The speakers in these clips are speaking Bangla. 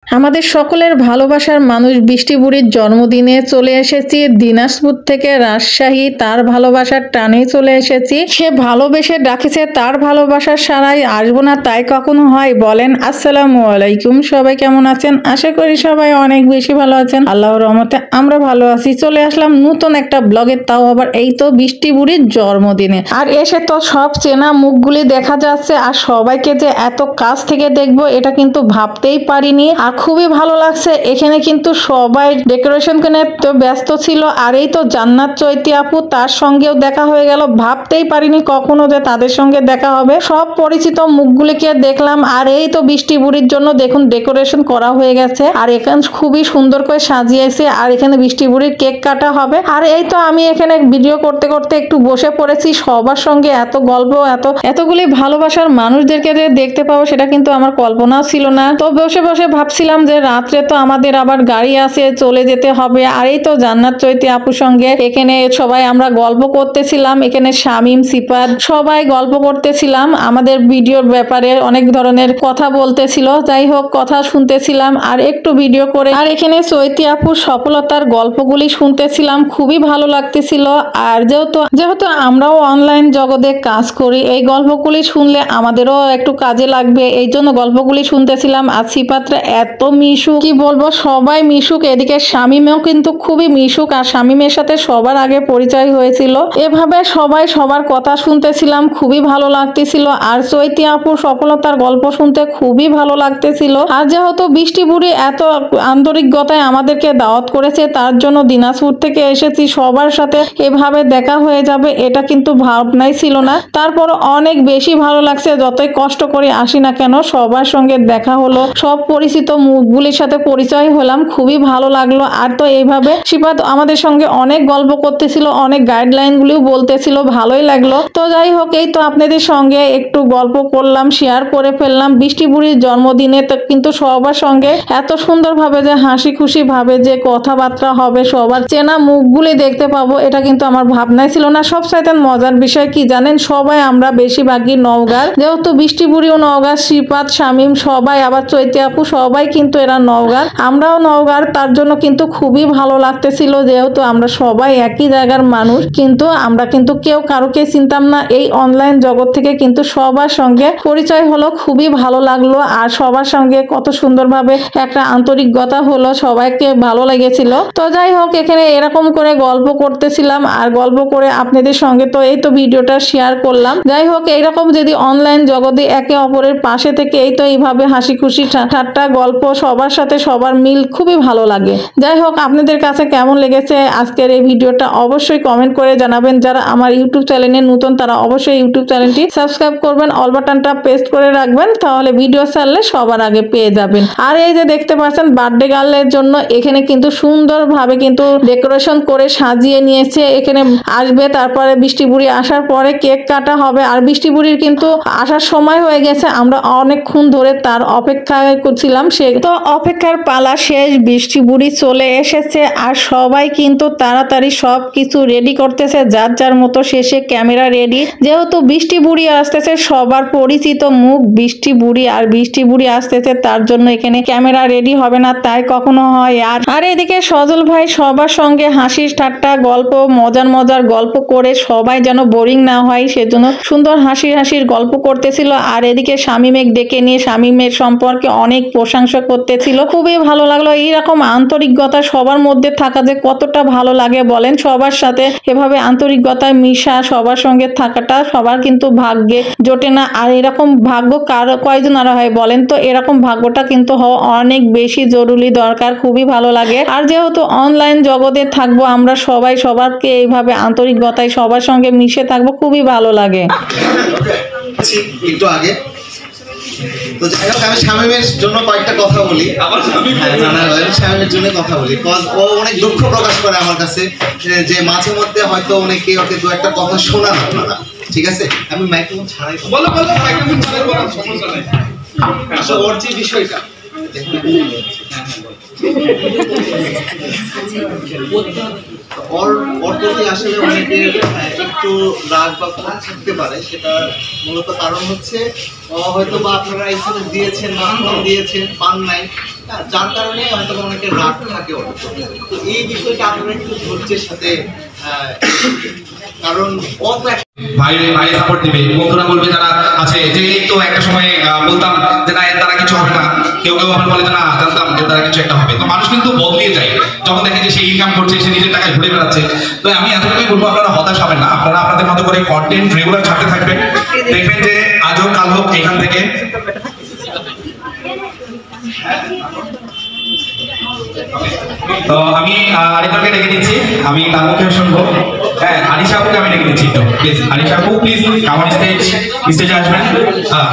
আমাদের সকলের ভালোবাসার মানুষ বৃষ্টি বুড়ির জন্মদিনে চলে এসেছি দিনাজপুর থেকে রাজশাহী। তার ভালোবাসার টানেই চলে এসেছি। সে ভালোবেসে ডাকেছে, তার ভালোবাসার সারাই আসবো না তাই কখনো হয় বলেন? আসসালামু আলাইকুম, সবাই কেমন আছেন? আশা করি সবাই অনেক বেশি ভালো আছেন। আল্লাহর রহমতে আমরা ভালো আছি। চলে আসলাম নতুন একটা ব্লগে, তাও আবার এই তো বৃষ্টি বুড়ির জন্মদিনে। আর এসে তো সব চেনা মুখগুলি দেখা যাচ্ছে, আর সবাইকে যে এত কাছ থেকে দেখবো এটা কিন্তু ভাবতেই পারিনি। আর খুবই ভালো লাগছে। এখানে কিন্তু সবাই ডেকোরেশন কিনে তো ব্যস্ত ছিল। আর এই তো জান্নাত চৈতি আপু, তার সঙ্গেও দেখা হয়ে গেল। ভাবতেই পারিনি কখনো যে তাদের সঙ্গে দেখা হবে। সব পরিচিত মুখগুলিকে দেখলাম। আর এই তো বৃষ্টি বুড়ির জন্য দেখুন ডেকোরেশন করা হয়ে গেছে, আর এখানে খুবই সুন্দর করে সাজিয়েছে। আর এখানে বৃষ্টি বুড়ির কেক কাটা হবে। আর এই তো আমি এখানে ভিডিও করতে করতে একটু বসে পড়েছি। সবার সঙ্গে এত গল্প, এতগুলি ভালোবাসার মানুষদেরকে যে দেখতে পাবো সেটা কিন্তু আমার কল্পনাও ছিল না। তো বসে বসে ভাবছিলাম যে রাত্রে তো আমাদের আবার গাড়ি আছে, চলে যেতে হবে। আর এই তো জান্নাত চৈতি আপুর সঙ্গে এখানে সবাই আমরা গল্প করতেছিলাম। এখানে শামিম, সিফাত সবাই গল্প করতেছিলাম আমাদের ভিডিওর ব্যাপারে, অনেক ধরনের কথা বলতেছিল। যাই হোক, কথা শুনতেছিলাম আর একটু ভিডিও করে। আর এখানে চৈতি আপুর সফলতার গল্পগুলি শুনতেছিলাম, খুবই ভালো লাগতেছিল। আর যেহেতু আমরাও অনলাইন জগতে কাজ করি, এই গল্পগুলি শুনলে আমাদেরও একটু কাজে লাগবে, এই জন্য গল্পগুলি শুনতেছিলাম। আর সিফাতরা এত মিশুক, কি বলবো, সবাই মিশুক। এদিকে শামিমেও কিন্তু খুবই মিশুক, আর শামিমের সাথে সবার আগে পরিচয় হয়েছিল। এভাবে সবাই সবার কথা শুনতেছিলাম, খুবই ভালো লাগতেছিল। আর চৈতি আপুর সফলতার গল্প শুনতে খুবই ভালো লাগতেছিল। আর যেহেতু বৃষ্টি বুড়ি এত আন্তরিকতায় আমাদেরকে দাওয়াত করেছে, তার জন্য দিনাজপুর থেকে এসেছি, সবার সাথে এভাবে দেখা হয়ে যাবে এটা কিন্তু ভাবনাই ছিল না। তারপর অনেক বেশি ভালো লাগছে। যতই কষ্ট করে আসি না কেন, সবার সঙ্গে দেখা হলো, সব পরিচিত মুখগুলির সাথে পরিচয় হলাম, খুবই ভালো লাগলো। আর তো এইভাবে সিফাত আমাদের সঙ্গে অনেক গল্প করতেছিল, অনেক গাইডলাইন গুলিও বলতেছিল, ভালোই লাগলো। তো যাই হোক, এই তো আপনাদের সঙ্গে একটু গল্প করলাম, শেয়ার করে ফেললাম। বৃষ্টি বুড়ির জন্মদিনে তো কিন্তু সবার সঙ্গে এত সুন্দর ভাবে যে হাসি খুশি ভাবে যে কথাবার্তা হবে, সবার চেনা মুখগুলি দেখতে পাবো, এটা কিন্তু আমার ভাবনায় ছিল না। সবচাইতে মজার বিষয় কি জানেন, সবাই আমরা বেশিরভাগই নওগাঁর, যেহেতু বৃষ্টি বুড়িও নওগাঁ, সিফাত, শামিম সবাই, আবার চৈতি আপু সবাই কিন্তু এরা নওগাঁর, আমরাও নওগাঁর। তার জন্য কিন্তু খুবই ভালো লাগতেছিল, যেহেতু আমরা সবাই একই জায়গার মানুষ, কিন্তু আমরা কিন্তু কেউ কারোকে চিনতাম না। এই অনলাইন জগৎ থেকে কিন্তু সবার সঙ্গে পরিচয় হলো, খুবই ভালো লাগলো। আর সবার সঙ্গে কত সুন্দরভাবে একটা আন্তরিকতা হলো, সবাইকে ভালো লেগেছিল। তো যাই হোক, এখানে এরকম করে গল্প করতেছিলাম, আর গল্প করে আপনাদের সঙ্গে তো এই তো ভিডিওটা শেয়ার করলাম। যাই হোক, এইরকম যদি অনলাইন জগতে একে অপরের পাশে থেকে এই তো এইভাবে হাসি খুশি ঠাট্টা গল্প, সবার সাথে সবার মিল, খুবই ভালো লাগে। যাই হোক, আপনাদের কাছে কেমন লেগেছে আজকের এই ভিডিওটা অবশ্যই কমেন্ট করে জানাবেন। যারা আমার ইউটিউব চ্যানেলে নতুন তারা অবশ্যই ইউটিউব চ্যানেলটি সাবস্ক্রাইব করবেন, অল বাটনটা প্রেস করে রাখবেন, তাহলে ভিডিও ছাড়লে সবার আগে পেয়ে যাবেন। আর এই যে দেখতে পাচ্ছেন বার্থডে গার্লের জন্য এখানে কিন্তু সুন্দরভাবে কিন্তু ডেকোরেশন করে সাজিয়ে নিয়েছে। এখানে আসবে, তারপরে বৃষ্টি বুড়ি আসার পরে কেক কাটা হবে। আর বৃষ্টি বুড়ির কিন্তু আসার সময় হয়ে গেছে, আমরা অনেকক্ষণ ধরে তার অপেক্ষায় করছিলাম। সে তো অপেক্ষার পালা শেষ, বৃষ্টি বুড়ি চলে এসেছে। আর সবাই কিন্তু তাড়াতাড়ি সব কিছু রেডি করতেছে, যার যার মতো। শেষে ক্যামেরা রেডি, যেহেতু বৃষ্টি বুড়ি আসতেছে, সবার পরিচিত মুখ বৃষ্টি বুড়ি, আর বৃষ্টি বুড়ি আসতেছে, তার জন্য এখানে ক্যামেরা রেডি হবে না তাই কখনো হয়। আর এদিকে সজল ভাই সবার সঙ্গে হাসি ঠাট্টা গল্প, মজার গল্প করে সবাই যেন বোরিং না হয়, সেজন্য সুন্দর হাসির গল্প করতেছিল। আর এদিকে শামিমেক ডেকে নিয়ে শামিমের সম্পর্কে অনেক প্রশংসা করতেছিল, খুবই ভালো লাগলো। এইরকম আন্তরিকতা সবার মধ্যে থাকা যে কতটা ভালো লাগে বলেন, সবার সাথে এভাবে আন্তরিকতায় মিশা, সবার সঙ্গে থাকাটা সবার কিন্তু ভাগ্যে জোটে না। আর এরকম ভাগ্য কয়জন আর হয় বলেন তো? এরকম ভাগ্যটা কিন্তু হওয়া অনেক বেশি জরুরি দরকার, খুবই ভালো লাগে। আর যেহেতু অনলাইন জগতে থাকবো আমরা সবাই, সবারকে এইভাবে আন্তরিকতায় সবার সঙ্গে মিশে থাকবো, খুবই ভালো লাগে। একটু আগে তো যাই হোক, আমি শামিমের জন্য কয়েকটা কথা বলি। শামিমের জন্য কথা বলি, ও অনেক দুঃখ প্রকাশ করে আমার কাছে যে মাঝে মধ্যে হয়তো অনেকে ওকে দু একটা কথা শোনান আপনারা, ঠিক আছে? আমি মাইক্রোফোন ছাড়াই বলো, মাইক্রোফোন ছাড়াই বলো, সমস্যা নেই। আসলে ওর যে বিষয়টা ওর প্রতি আসলে অনেকের একটু রাগ বা ক্ষোভ থাকতে পারে। সেটা মূলত কারণ হচ্ছে হয়তো বা আপনারা এসএমএস দিয়েছেন বা ফোন দিয়েছেন, পান নাই, যার কারণে হয়তো অনেকের রাগ থাকে। তো এই বিষয়টা আপনারা একটু ধৈর্যের সাথে, কারণ অত ভাই সাপোর্ট দিবে, বন্ধুরা বলবে যারা আছে যে এই তো একটা সময় বলতাম যে না এর দ্বারা কিছু হবে না, কেউ আবার বলে যে না জানতাম এর দ্বারা কিছু একটা হবে। তো মানুষ কিন্তু বদলে যায় যখন দেখে যে সে ইনকাম করছে, সে নিজের টাকায় ঘুরে বেড়াচ্ছে। তো আমি এতটুকুই বলবো, আপনারা হতাশ হবেন না, আপনারা আপনাদের মতো করে কন্টেন্ট রেগুলার ছাড়তে থাকবেন, দেখবেন যে আজ হোক কাল হোক এখান থেকে তো আমি আরেকজনকে ডেকে দিচ্ছি, আমি তার মুখে শুনবো। হ্যাঁ, আরিশা আপুকে আমি ডেকে দিচ্ছি তো প্লিজ। আরিশা আপু প্লিজ আমার স্টেজে আসবেন।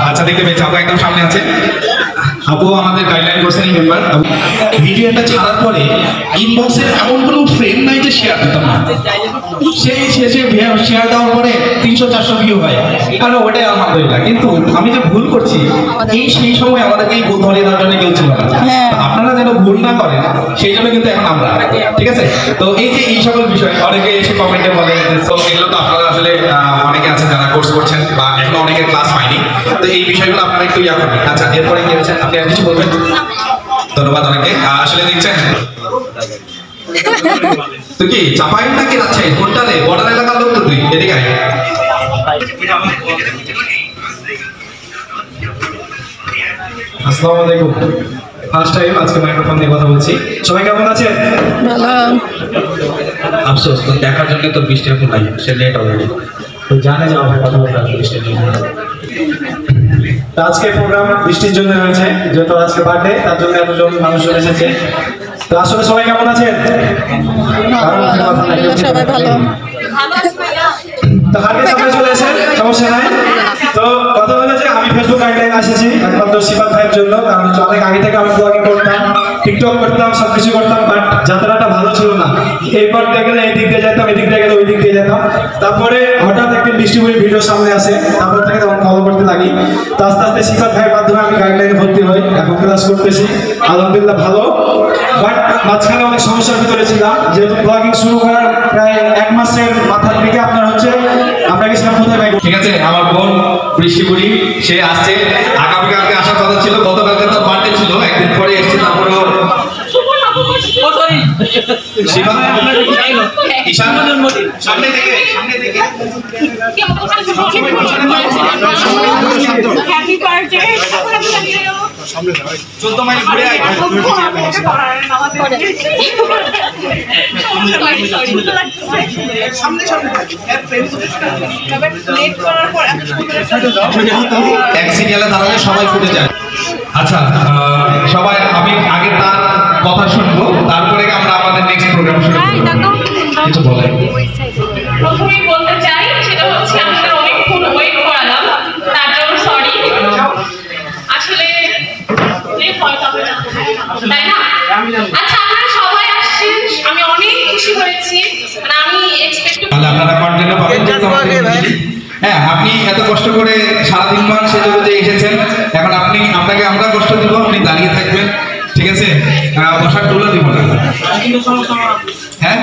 আচ্ছা, দেখতে পেয়েছি আপু একদম সামনে আছে। আপু আমাদের গাইডলাইন কোর্সের মেম্বার। ভিডিওটা ছাড়ার পরে ইনবক্সের এমন কোনো ফ্রেন্ড নাই যে শেয়ার দিতাম না, সেই শেষে শেয়ার দেওয়ার পরে 300-400 ভিউ হয়, কারণ ওটাই আলহামদুলিল্লাহ। কিন্তু আমি যে ভুল করছি সেই সময় আমাদেরকে এই ভুল ধরিয়ে দেওয়ার জন্য কেউ ছিল না। আপনারা যেন ভুল না করেন সেই জন্য কিন্তু এখন আমরা, ঠিক আছে। তো এই যে এই সকল বিষয় অনেকে এসে কমেন্টে বলে, তো এগুলো তো আপনারা আসলে অনেকে আছে যারা কোর্স করছেন বা এখন অনেকের ক্লাস হয়নি, তো এই বিষয়গুলো আপনারা একটু ইয়া করবেন। আচ্ছা, এরপরে কি হচ্ছে, আপনি আর কিছু বলবেন? ধন্যবাদ অনেকে। আসলে দেখছেন তো কি চাপাই নাকি রাজশাহী কোনটা রে, বর্ডার এলাকার লোক তো তুই, এদিকে আয়। আসসালামু আলাইকুম, ফার্স্ট টাইম আজকে মাইক্রোফোন দিয়ে কথা বলছি। সবাই কেমন আছেন? ভালো। আফসোস তো দেখার জন্য তো বৃষ্টি এখন নাই, সে লেট অলরেডি, তো জানে যে আমার কথা বলতে হবে বৃষ্টি নেই। আজকে প্রোগ্রাম বৃষ্টির জন্য হয়েছে, যেহেতু আজকে বার্থডে, তার জন্য এতজন মানুষজন এসেছে। তো আসলে সবাই কেমন আছেন? সবাই ভালো। তো হাতে সামনে চলে এসেছেন, সমস্যা নাই। তো কথা হলো যে আমি ফেসবুক গাইডলাইন এসেছি একমাত্র সিফাত ভাইয়ের জন্য, কারণ অনেক আগে থেকে আমি ব্লগিং করতাম, টিকটক করতাম, সবকিছু করতাম, বাট যাত্রাটা ভালো ছিল না। এরপর দিয়ে গেলে এই দিক দিয়ে যেতাম, এদিক দিয়ে গেলে ওই দিক দিয়ে যেতাম। তারপরে হঠাৎ একদিন বৃষ্টিপুরের ভিডিও সামনে আসে, তারপর থেকে তখন ফলো করতে লাগি। তো আস্তে আস্তে সিফাত ভাইয়ের মাধ্যমে আমি গাইডলাইনে ভর্তি হই, এখন ক্লাস করতেছি, আলহামদুলিল্লাহ ভালো। বাট মাঝখানে অনেক সমস্যার ভিতরে ছিলাম, যেহেতু ব্লগিং শুরু করার প্রায় 1 মাসের মাথার দিকে আপনার হচ্ছে আমরা গেছিলাম কোথায় ভাই, ঠিক আছে। আমার বোন বৃষ্টিপুরি সে আসছে, আগামীকালকে আসার কথা ছিল, গতকালকে তার বার্থডে ছিল, একদিন পরে এসছে। তারপরে সামনে থেকে হ্যাপি বার্থডে 14 মাইল ঘুরে আই। এক সিরিয়ালে দাঁড়ালে সবাই ফুটে যায়। আচ্ছা, সবাই আমি আগে তার কথা শুনবো, তারপরে আমরা আমাদের নেক্সট প্রোগ্রাম শুরু করব। কিছু বলেন? প্রথমেই বলতে চাই সেটা হচ্ছে আমাদের অনেকক্ষণ ওয়েট করালাম, তার জন্য সরি। আসলে তাই না? আচ্ছা, আপনারা সবাই আসছেন, আমি অনেক খুশি হয়েছি। আমি এক্সপেক্ট আপনারা কন্টেন্ট পাবেন। হ্যাঁ, আপনি এত কষ্ট করে সারাদিন মান সেজে গুজে এসেছেন, এখন আপনাকে আমরা কষ্ট দিব, আপনি দাঁড়িয়ে থাকবেন, ঠিক আছে। বসার টুলও দিব না। হ্যাঁ,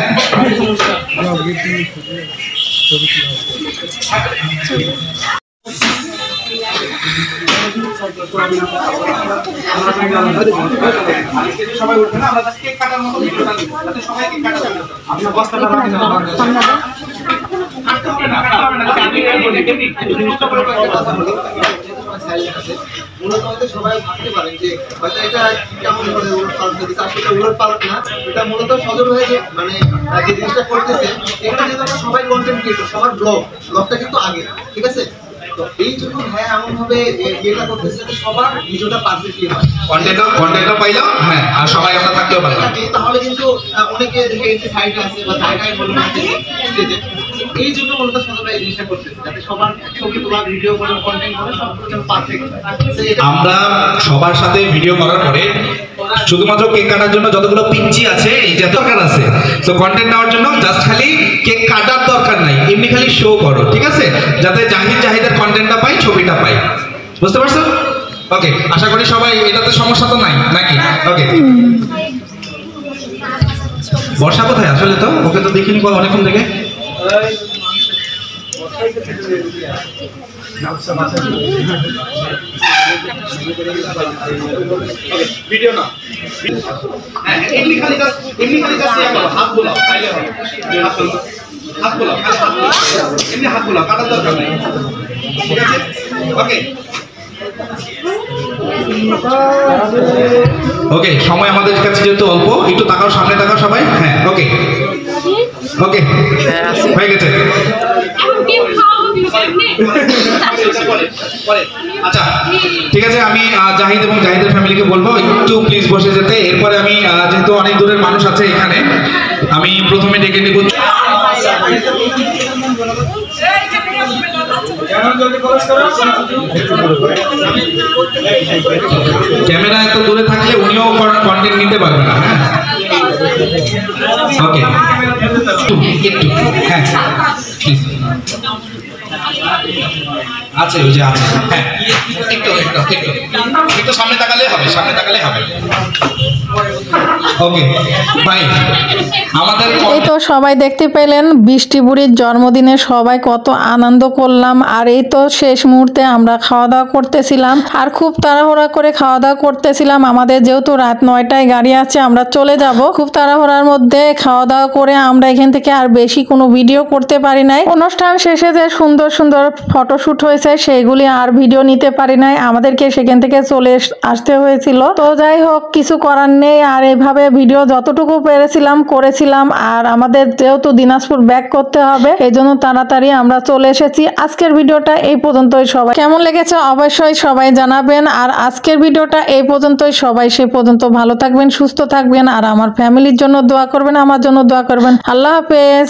সবাই উঠবে না, আমরা কেক কাটার মতো ভিডিওটা দিব, যাতে সবাই কেক কাটা যাবে। আপনি বস্তাটা রাখেন না, সবাই ভাবতে পারেন যে হয়তো এটা কেমন করে উলটপালট দিচ্ছে, আসলে উলটপালট না, এটা মূলত সজল হয়ে যে মানে যে জিনিসটা করতেছে, এটা যেহেতু আমরা সবাই কন্টেন্ট ক্রিয়েটর, সবার ব্লগটা কিন্তু আগে, ঠিক আছে। তো এই জন্য হ্যাঁ এমন ভাবে এটা করতেছে যাতে সবার ভিডিওটা পারফেক্টলি হয়, কন্টেন্টও পাইলাম, হ্যাঁ, আর সবাই আমরা থাকতেও পারলাম। তাহলে কিন্তু অনেকে দেখে এই সাইডে আছে বা জায়গায় বলবে স্টেজে, এই জন্য মূলত সবাই এই জিনিসটা করতেছে যাতে সবার ছবি তোলা, ভিডিও করে, কন্টেন্ট করে সবগুলো যেন পারফেক্ট হয়। আমরা সবার সাথে ভিডিও করার পরে শুধুমাত্র কেক কাটার জন্য যতগুলো পিঞ্চি আছে এই যে দরকার আছে, তো কন্টেন্ট নেওয়ার জন্য জাস্ট খালি কেক কাটার দরকার নাই, এমনি খালি শো করো, ঠিক আছে, যাতে জাহিদের কন্টেন্টটা পাই, ছবিটা পাই। বুঝতে পারছো? ওকে, আশা করি সবাই এটাতে সমস্যা তো নাই নাকি? ওকে, বর্ষা কোথায় আসলে? তো ওকে তো দেখিনি অনেকক্ষণ থেকে। ভিডিও না, হ্যাঁ এমনি খালি জাস্ট হাত বোলাও, হাত বোলাও, এমনি হাত বোলাও, কাটার দরকার নেই, ঠিক আছে? ওকে ওকে, সময় আমাদের কাছে যেহেতু অল্প, একটু তাকাও, সামনে তাকাও সবাই। হ্যাঁ ওকে ওকে, হয়ে গেছে। আচ্ছা ঠিক আছে, আমি জাহিদ এবং জাহিদের ফ্যামিলিকে বলবো একটু প্লিজ বসে যেতে। এরপরে আমি যেহেতু অনেক দূরের মানুষ আছে এখানে, আমি প্রথমে ডেকে নিব ক্যামেরা এত দূরে থাকলে উনিও কন্টেন্ট নিতে পারবে না। ওকে একটু হ্যাঁ প্লিজ, আছে ওই যে আছে, হ্যাঁ একটু একটু একটু একটু সামনে তাকালে হবে, সামনে তাকালে হবে। Okay bye. আমাদের এই তো সবাই দেখতে পেলেন বৃষ্টি বুড়ির জন্মদিনে সবাই কত আনন্দ করলাম। আর এই তো শেষ মুহূর্তে আমরা খাওয়া দাওয়া করতেছিলাম, আর খুব তাড়াহুড়া করে খাওয়া দাওয়া করতেছিলাম। আমাদের যেহেতু রাত 9টায় গাড়ি আছে, আমরা চলে যাব। খুব তাড়াহুড়ার মধ্যে খাওয়া দাওয়া করে আমরা এখান থেকে আর বেশি কোনো ভিডিও করতে পারি নাই। অনুষ্ঠান শেষে যে সুন্দর সুন্দর ফটোশুট হয়েছে সেইগুলি আর ভিডিও নিতে পারি নাই, আমাদেরকে সেখান থেকে চলে আসতে হয়েছিল। তো যাই হোক, কিছু করার নেই। আর এইভাবে ভিডিও যতটুকু পেরেছিলাম করেছিলাম। আর আমাদের যেহেতু দিনাজপুর ব্যাক করতে হবে, এই জন্য তাড়াতাড়ি আমরা চলে এসেছি। আজকের ভিডিওটা এই পর্যন্তই। সবাই কেমন লেগেছে অবশ্যই সবাই জানাবেন। আর আজকের ভিডিওটা এই পর্যন্তই। সবাই সে পর্যন্ত ভালো থাকবেন, সুস্থ থাকবেন, আর আমার ফ্যামিলির জন্য দোয়া করবেন, আমার জন্য দোয়া করবেন। আল্লাহ হাফেজ।